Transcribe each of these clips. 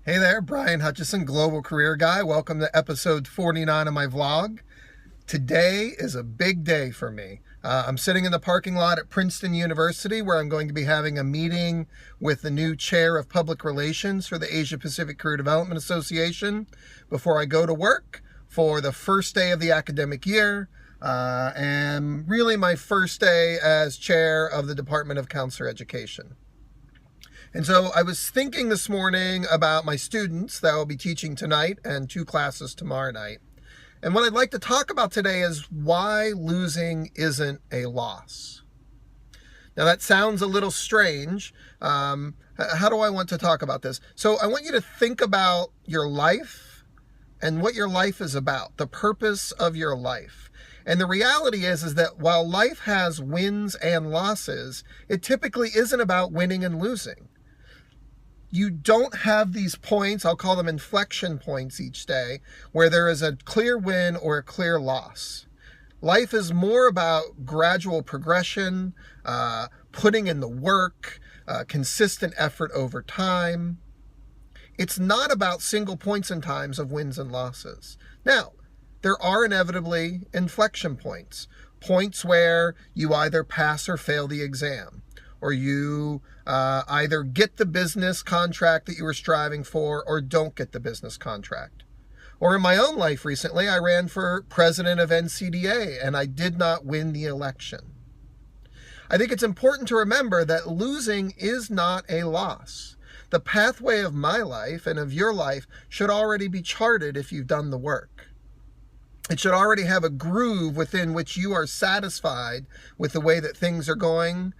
Hey there, Brian Hutchison, Global Career Guy. Welcome to episode 49 of my vlog. Today is a big day for me. I'm sitting in the parking lot at Princeton University where I'm going to be having a meeting with the new chair of public relations for the Asia Pacific Career Development Association before I go to work for the first day of the academic year and really my first day as chair of the Department of Counselor Education. And so I was thinking this morning about my students that I'll be teaching tonight and 2 classes tomorrow night. And what I'd like to talk about today is why losing isn't a loss. Now that sounds a little strange. How do I want to talk about this? So I want you to think about your life and what your life is about, the purpose of your life. And the reality is that while life has wins and losses, it typically isn't about winning and losing. You don't have these points, I'll call them inflection points each day, where there is a clear win or a clear loss. Life is more about gradual progression, putting in the work, consistent effort over time. It's not about single points in times of wins and losses. Now, there are inevitably inflection points, points where you either pass or fail the exam, or you either get the business contract that you were striving for or don't get the business contract. Or in my own life recently, I ran for president of NCDA and I did not win the election. I think it's important to remember that losing is not a loss. The pathway of my life and of your life should already be charted if you've done the work. It should already have a groove within which you are satisfied with the way that things are going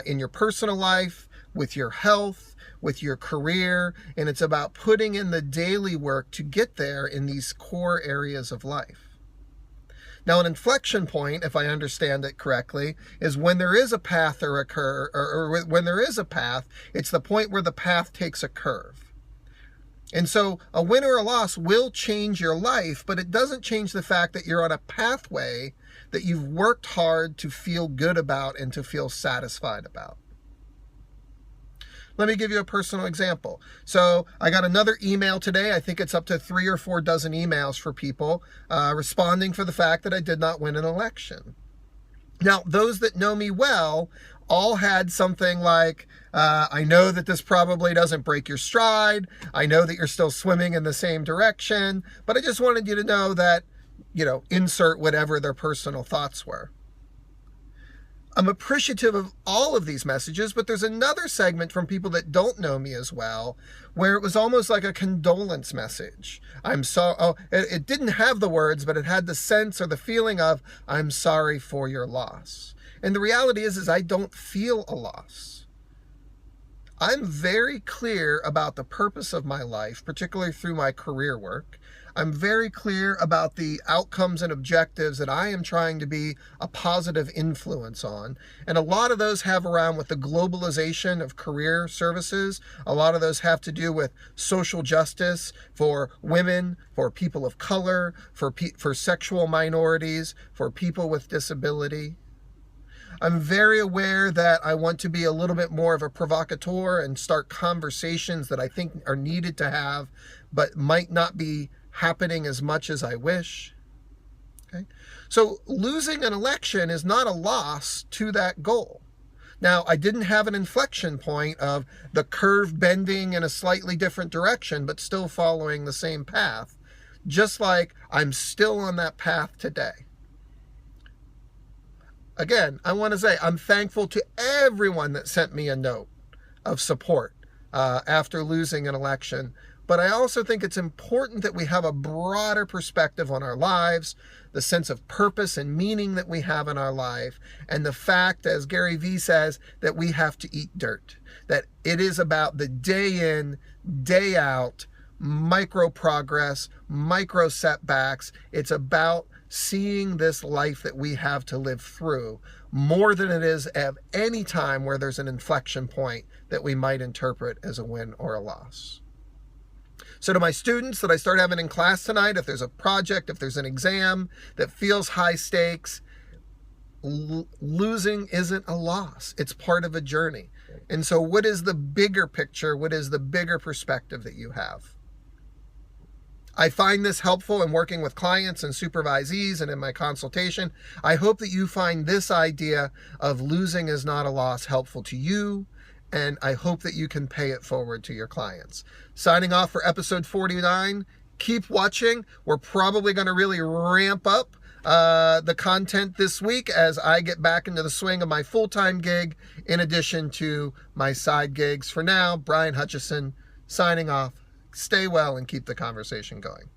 in your personal life, with your health, with your career, and it's about putting in the daily work to get there in these core areas of life. Now, an inflection point, if I understand it correctly, is when there is a path or when there is a path, it's the point where the path takes a curve. And so a win or a loss will change your life, but it doesn't change the fact that you're on a pathway that you've worked hard to feel good about and to feel satisfied about. Let me give you a personal example. So I got another email today. I think it's up to 3 or 4 dozen emails for people responding for the fact that I did not win an election. Now, those that know me well all had something like, I know that this probably doesn't break your stride. I know that you're still swimming in the same direction, but I just wanted you to know that, insert whatever their personal thoughts were. I'm appreciative of all of these messages, but there's another segment from people that don't know me as well, where it was almost like a condolence message. It didn't have the words, but it had the sense or the feeling of, I'm sorry for your loss. And the reality is I don't feel a loss. I'm very clear about the purpose of my life, particularly through my career work. I'm very clear about the outcomes and objectives that I am trying to be a positive influence on. And a lot of those have around with the globalization of career services. A lot of those have to do with social justice for women, for people of color, for sexual minorities, for people with disability. I'm very aware that I want to be a little bit more of a provocateur and start conversations that I think are needed to have, but might not be happening as much as I wish. Okay? So losing an election is not a loss to that goal. Now, I didn't have an inflection point of the curve bending in a slightly different direction, but still following the same path, just like I'm still on that path today. Again, I want to say I'm thankful to everyone that sent me a note of support after losing an election. But I also think it's important that we have a broader perspective on our lives, the sense of purpose and meaning that we have in our life, and the fact, as Gary Vee says, that we have to eat dirt, that it is about the day in, day out, micro progress, micro setbacks. It's about seeing this life that we have to live through more than it is at any time where there's an inflection point that we might interpret as a win or a loss. So to my students that I start having in class tonight, if there's a project, if there's an exam that feels high stakes, losing isn't a loss. It's part of a journey. And so what is the bigger picture? What is the bigger perspective that you have? I find this helpful in working with clients and supervisees and in my consultation. I hope that you find this idea of losing is not a loss helpful to you, and I hope that you can pay it forward to your clients. Signing off for episode 49. Keep watching. We're probably going to really ramp up the content this week as I get back into the swing of my full-time gig in addition to my side gigs. For now, Brian Hutchison signing off. Stay well and keep the conversation going.